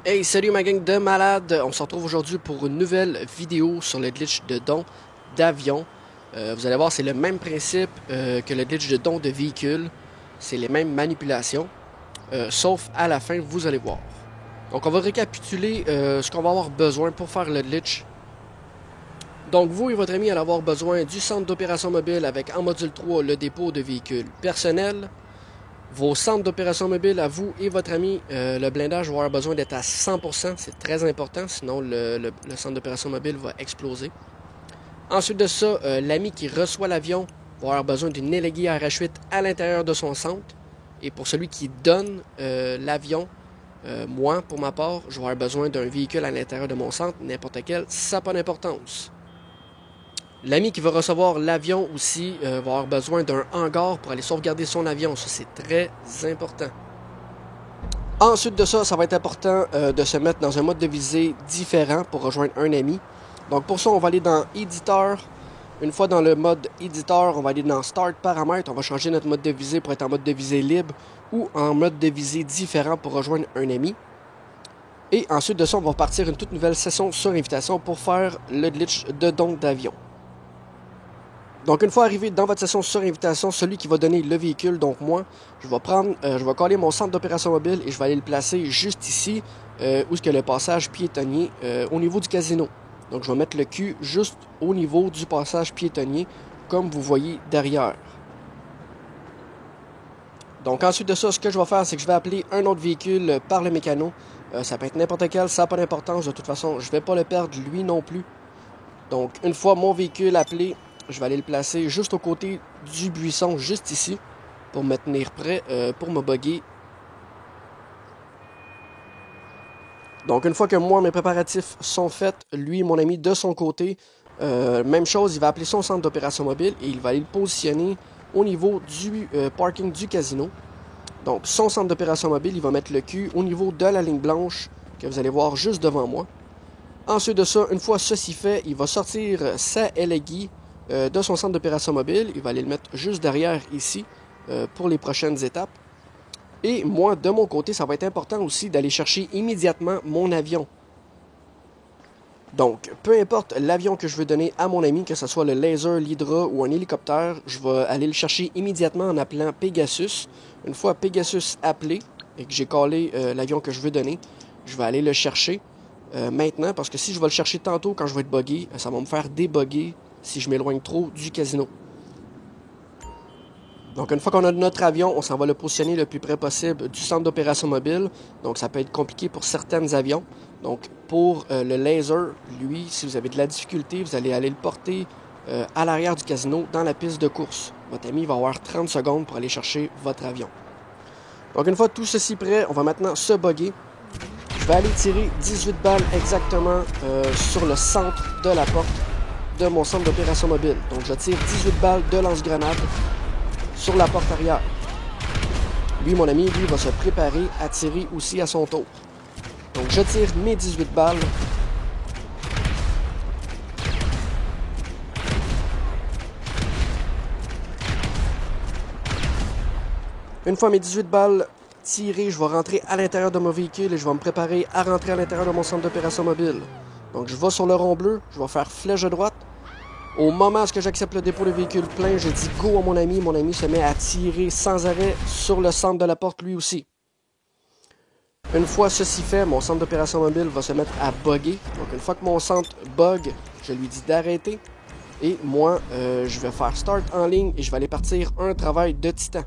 Hey, salut ma gang de malades! On se retrouve aujourd'hui pour une nouvelle vidéo sur le glitch de don d'avion. Vous allez voir, c'est le même principe que le glitch de don de véhicule. C'est les mêmes manipulations, sauf à la fin, vous allez voir. Donc on va récapituler ce qu'on va avoir besoin pour faire le glitch. Donc vous et votre ami allez avoir besoin du centre d'opération mobile avec en module 3 le dépôt de véhicules personnels. Vos centres d'opération mobile à vous et votre ami, le blindage va avoir besoin d'être à 100%, c'est très important, sinon le centre d'opération mobile va exploser. Ensuite de ça, l'ami qui reçoit l'avion va avoir besoin d'une éléguée RH8 à l'intérieur de son centre. Et pour celui qui donne l'avion, moi, pour ma part, je vais avoir besoin d'un véhicule à l'intérieur de mon centre, n'importe quel, ça n'a pas d'importance. L'ami qui va recevoir l'avion aussi va avoir besoin d'un hangar pour aller sauvegarder son avion. Ça, c'est très important. Ensuite de ça, ça va être important de se mettre dans un mode de visée différent pour rejoindre un ami. Donc pour ça, on va aller dans Éditeur. Une fois dans le mode Éditeur, on va aller dans Start Paramètres. On va changer notre mode de visée pour être en mode de visée libre ou en mode de visée différent pour rejoindre un ami. Et ensuite de ça, on va partir une toute nouvelle session sur invitation pour faire le glitch de don d'avion. Donc, une fois arrivé dans votre session sur invitation, celui qui va donner le véhicule, donc moi, je vais coller mon centre d'opération mobile et je vais aller le placer juste ici, où est-ce que le passage piétonnier, au niveau du casino. Donc, je vais mettre le cul juste au niveau du passage piétonnier, comme vous voyez derrière. Donc, ensuite de ça, ce que je vais faire, c'est que je vais appeler un autre véhicule par le mécano. Ça peut être n'importe quel, ça n'a pas d'importance. De toute façon, je ne vais pas le perdre lui non plus. Donc, une fois mon véhicule appelé, je vais aller le placer juste au côté du buisson, juste ici, pour me tenir prêt, pour me bugger. Donc, une fois que moi, mes préparatifs sont faits, lui, mon ami, de son côté, même chose, il va appeler son centre d'opération mobile et il va aller le positionner au niveau du parking du casino. Donc, son centre d'opération mobile, il va mettre le cul au niveau de la ligne blanche que vous allez voir juste devant moi. Ensuite de ça, une fois ceci fait, il va sortir sa LEGI de son centre d'opération mobile. Il va aller le mettre juste derrière ici pour les prochaines étapes. Et moi, de mon côté, ça va être important aussi d'aller chercher immédiatement mon avion. Donc, peu importe l'avion que je veux donner à mon ami, que ce soit le laser, l'Hydra ou un hélicoptère, je vais aller le chercher immédiatement en appelant Pegasus. Une fois Pegasus appelé et que j'ai collé l'avion que je veux donner, je vais aller le chercher maintenant, parce que si je vais le chercher tantôt quand je vais être buggé, ça va me faire débugger si je m'éloigne trop du casino. Donc une fois qu'on a notre avion, on s'en va le positionner le plus près possible du centre d'opération mobile. Donc ça peut être compliqué pour certains avions. Donc pour le laser, lui, si vous avez de la difficulté, vous allez aller le porter à l'arrière du casino dans la piste de course. Votre ami va avoir 30 secondes pour aller chercher votre avion. Donc une fois tout ceci prêt, on va maintenant se bugger. Je vais aller tirer 18 balles exactement sur le centre de la porte de mon centre d'opération mobile. Donc je tire 18 balles de lance-grenade sur la porte arrière. Lui, mon ami, lui, va se préparer à tirer aussi à son tour. Donc je tire mes 18 balles. Une fois mes 18 balles tirées, je vais rentrer à l'intérieur de mon véhicule et je vais me préparer à rentrer à l'intérieur de mon centre d'opération mobile. Donc je vais sur le rond bleu, je vais faire flèche droite. Au moment où j'accepte le dépôt de véhicule plein, je dis go à mon ami se met à tirer sans arrêt sur le centre de la porte lui aussi. Une fois ceci fait, mon centre d'opération mobile va se mettre à bugger. Donc une fois que mon centre bug, je lui dis d'arrêter. Et moi, je vais faire start en ligne et je vais aller partir un travail de titan.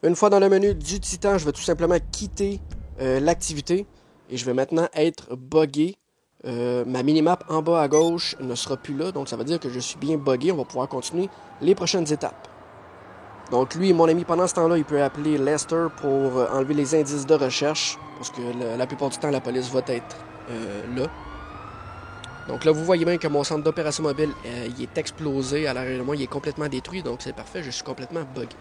Une fois dans le menu du titan, je vais tout simplement quitter l'activité et je vais maintenant être buggé. Ma minimap en bas à gauche ne sera plus là, donc ça veut dire que je suis bien buggé. On va pouvoir continuer les prochaines étapes. Donc lui, mon ami, pendant ce temps-là, il peut appeler Lester pour enlever les indices de recherche, parce que la plupart du temps, la police va être là. Donc là, vous voyez bien que mon centre d'opération mobile, il est explosé à l'arrière de moi, il est complètement détruit, donc c'est parfait, je suis complètement buggé.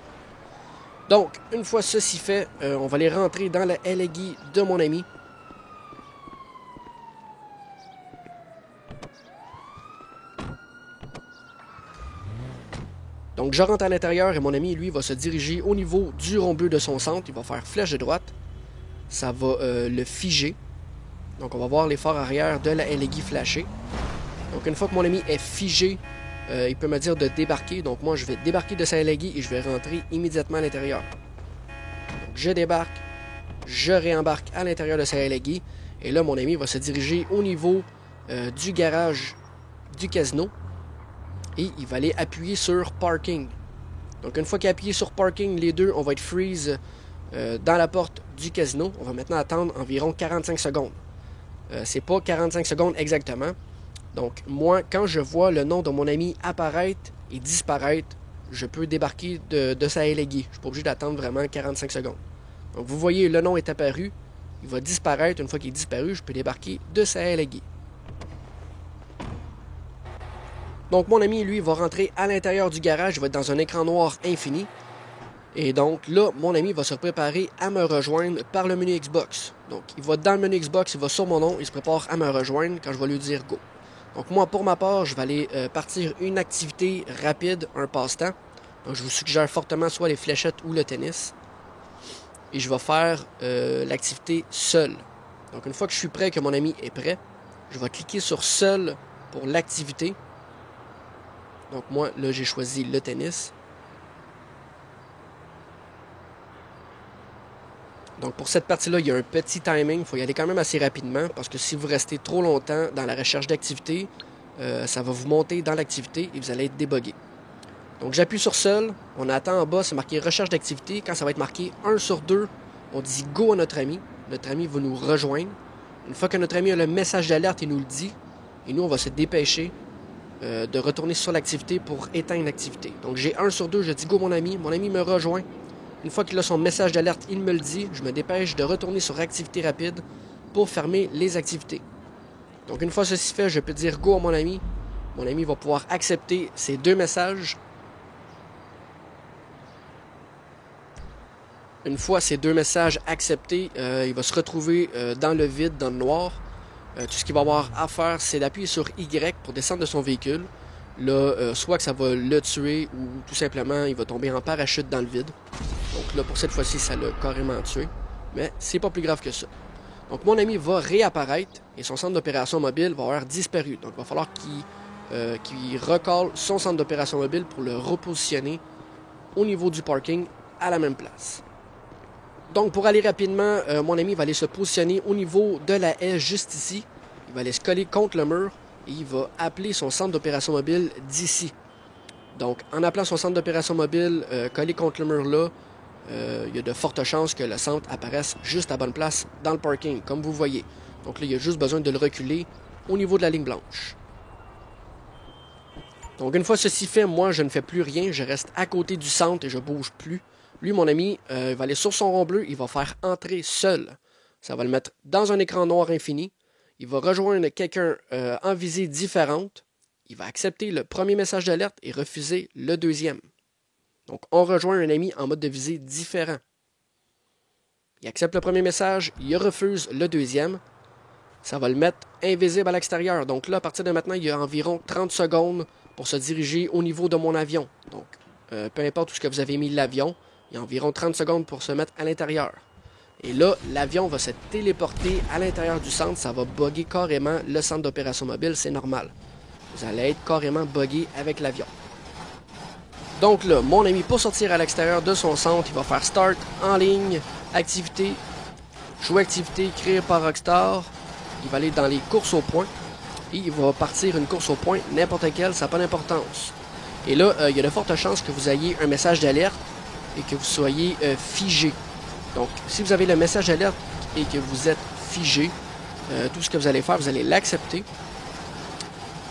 Donc, une fois ceci fait, on va aller rentrer dans la LEGI de mon ami. Donc je rentre à l'intérieur et mon ami, lui, va se diriger au niveau du rond bleu de son centre. Il va faire flèche de droite. Ça va le figer. Donc on va voir les phares arrière de la LEGI flasher. Donc une fois que mon ami est figé, il peut me dire de débarquer. Donc moi, je vais débarquer de sa LEGI et je vais rentrer immédiatement à l'intérieur. Donc je débarque, je réembarque à l'intérieur de sa LEGI. Et là, mon ami va se diriger au niveau du garage du casino. Et il va aller appuyer sur Parking. Donc une fois qu'il a appuyé sur Parking, les deux, on va être freeze dans la porte du casino. On va maintenant attendre environ 45 secondes. C'est pas 45 secondes exactement. Donc moi, quand je vois le nom de mon ami apparaître et disparaître, je peux débarquer de sa LEGI. Je ne suis pas obligé d'attendre vraiment 45 secondes. Donc vous voyez, le nom est apparu. Il va disparaître. Une fois qu'il est disparu, je peux débarquer de sa LEGI. Donc mon ami, lui, va rentrer à l'intérieur du garage, il va être dans un écran noir infini. Et donc là, mon ami va se préparer à me rejoindre par le menu Xbox. Donc il va dans le menu Xbox, il va sur mon nom, il se prépare à me rejoindre quand je vais lui dire go. Donc moi, pour ma part, je vais aller partir une activité rapide, un passe-temps. Donc je vous suggère fortement soit les fléchettes ou le tennis. Et je vais faire l'activité seul. Donc une fois que je suis prêt, que mon ami est prêt, je vais cliquer sur seul pour l'activité. Donc moi, là, j'ai choisi le tennis. Donc pour cette partie-là, il y a un petit timing. Il faut y aller quand même assez rapidement parce que si vous restez trop longtemps dans la recherche d'activité, ça va vous monter dans l'activité et vous allez être débugué. Donc j'appuie sur seul. On attend en bas, c'est marqué recherche d'activité. Quand ça va être marqué 1 sur 2, on dit go à notre ami. Notre ami va nous rejoindre. Une fois que notre ami a le message d'alerte, il nous le dit. Et nous, on va se dépêcher de retourner sur l'activité pour éteindre l'activité. Donc j'ai 1 sur 2, je dis go mon ami me rejoint. Une fois qu'il a son message d'alerte, il me le dit, je me dépêche de retourner sur activité rapide pour fermer les activités. Donc une fois ceci fait, je peux dire go à mon ami va pouvoir accepter ces deux messages. Une fois ces deux messages acceptés, il va se retrouver dans le vide, dans le noir. Tout ce qu'il va avoir à faire, c'est d'appuyer sur Y pour descendre de son véhicule. Là, soit que ça va le tuer ou tout simplement, il va tomber en parachute dans le vide. Donc là, pour cette fois-ci, ça l'a carrément tué. Mais c'est pas plus grave que ça. Donc mon ami va réapparaître et son centre d'opération mobile va avoir disparu. Donc il va falloir qu'il recolle son centre d'opération mobile pour le repositionner au niveau du parking à la même place. Donc pour aller rapidement, mon ami va aller se positionner au niveau de la haie juste ici. Il va aller se coller contre le mur et il va appeler son centre d'opération mobile d'ici. Donc en appelant son centre d'opération mobile collé contre le mur là, il y a de fortes chances que le centre apparaisse juste à bonne place dans le parking, comme vous voyez. Donc là, il y a juste besoin de le reculer au niveau de la ligne blanche. Donc une fois ceci fait, moi je ne fais plus rien, je reste à côté du centre et je bouge plus. Lui, mon ami, il va aller sur son rond bleu, il va faire entrer seul. Ça va le mettre dans un écran noir infini. Il va rejoindre quelqu'un en visée différente. Il va accepter le premier message d'alerte et refuser le deuxième. Donc, on rejoint un ami en mode de visée différent. Il accepte le premier message, il refuse le deuxième. Ça va le mettre invisible à l'extérieur. Donc là, à partir de maintenant, il y a environ 30 secondes pour se diriger au niveau de mon avion. Donc, peu importe où ce que vous avez mis l'avion, il y a environ 30 secondes pour se mettre à l'intérieur. Et là, l'avion va se téléporter à l'intérieur du centre. Ça va bugger carrément le centre d'opération mobile, c'est normal. Vous allez être carrément buggé avec l'avion. Donc là, mon ami, pour sortir à l'extérieur de son centre, il va faire Start, en ligne, Activité, Jouer activité, créer par Rockstar. Il va aller dans les courses au point. Et il va partir une course au point, n'importe quelle, ça n'a pas d'importance. Et là, il y a de fortes chances que vous ayez un message d'alerte et que vous soyez figé. Donc, si vous avez le message d'alerte et que vous êtes figé, tout ce que vous allez faire, vous allez l'accepter.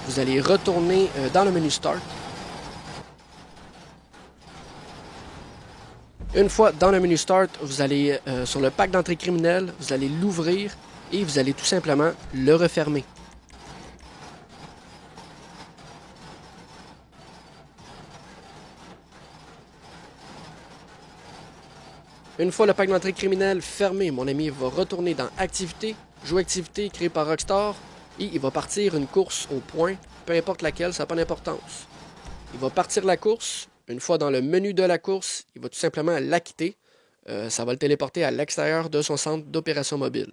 Vous allez retourner dans le menu Start. Une fois dans le menu Start, vous allez sur le pack d'entrée criminelle, vous allez l'ouvrir et vous allez tout simplement le refermer. Une fois le pack d'entrée criminelle fermé, mon ami va retourner dans Activité, Jouer activité, créé par Rockstar, et il va partir une course au point, peu importe laquelle, ça n'a pas d'importance. Il va partir la course, Une fois dans le menu de la course, il va tout simplement la quitter. Ça va le téléporter à l'extérieur de son centre d'opération mobile.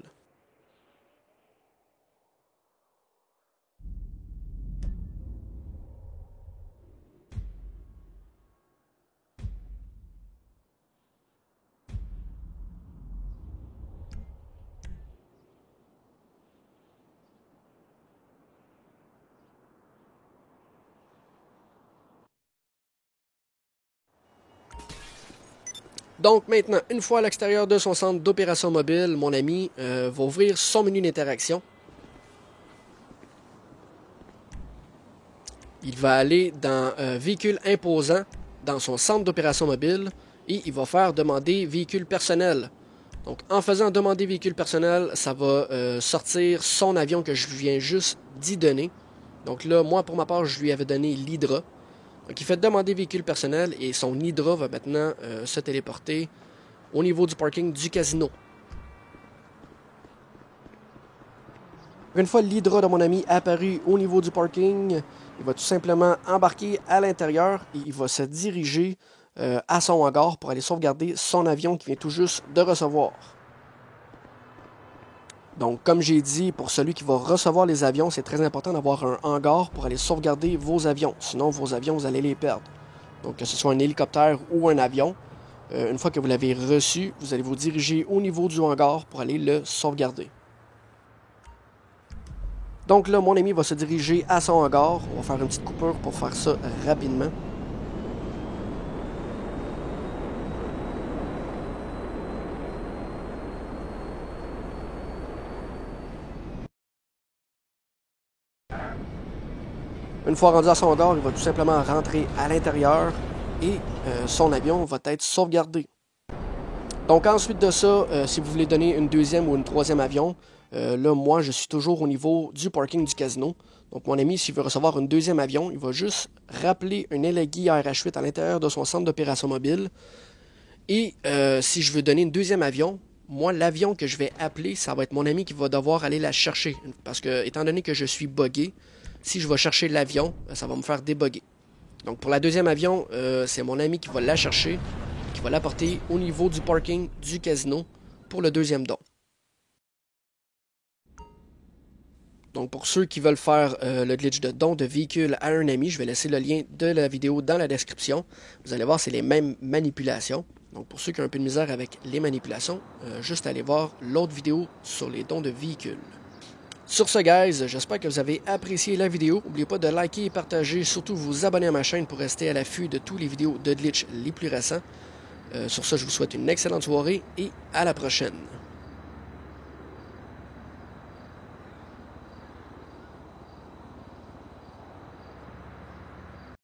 Donc maintenant, une fois à l'extérieur de son centre d'opération mobile, mon ami va ouvrir son menu d'interaction. Il va aller dans véhicule imposant dans son centre d'opération mobile et il va faire demander véhicule personnel. Donc en faisant demander véhicule personnel, ça va sortir son avion que je viens juste d'y donner. Donc là, moi pour ma part, je lui avais donné l'Hydra. Donc il fait demander véhicule personnel et son Hydra va maintenant se téléporter au niveau du parking du casino. Une fois l'Hydra de mon ami apparu au niveau du parking, il va tout simplement embarquer à l'intérieur et il va se diriger à son hangar pour aller sauvegarder son avion qui vient tout juste de recevoir. Donc, comme j'ai dit, pour celui qui va recevoir les avions, c'est très important d'avoir un hangar pour aller sauvegarder vos avions. Sinon, vos avions, vous allez les perdre. Donc, que ce soit un hélicoptère ou un avion, une fois que vous l'avez reçu, vous allez vous diriger au niveau du hangar pour aller le sauvegarder. Donc là, mon ami va se diriger à son hangar. On va faire une petite coupure pour faire ça rapidement. Une fois rendu à son hangar, il va tout simplement rentrer à l'intérieur et son avion va être sauvegardé. Donc ensuite de ça, si vous voulez donner une deuxième ou une troisième avion, là, moi, je suis toujours au niveau du parking du casino. Donc, mon ami, s'il veut recevoir une deuxième avion, il va juste rappeler un Eleghi RH8 à l'intérieur de son centre d'opération mobile. Et si je veux donner une deuxième avion, moi, l'avion que je vais appeler, ça va être mon ami qui va devoir aller la chercher. Parce que, étant donné que je suis buggé, si je vais chercher l'avion, ça va me faire débugger. Donc, pour la deuxième avion, c'est mon ami qui va la chercher, qui va l'apporter au niveau du parking du casino pour le deuxième don. Donc pour ceux qui veulent faire le glitch de don de véhicule à un ami, je vais laisser le lien de la vidéo dans la description. Vous allez voir, c'est les mêmes manipulations. Donc pour ceux qui ont un peu de misère avec les manipulations, juste aller voir l'autre vidéo sur les dons de véhicules. Sur ce, guys, j'espère que vous avez apprécié la vidéo. N'oubliez pas de liker et partager, surtout vous abonner à ma chaîne pour rester à l'affût de tous les vidéos de glitch les plus récents. Sur ce, je vous souhaite une excellente soirée et à la prochaine.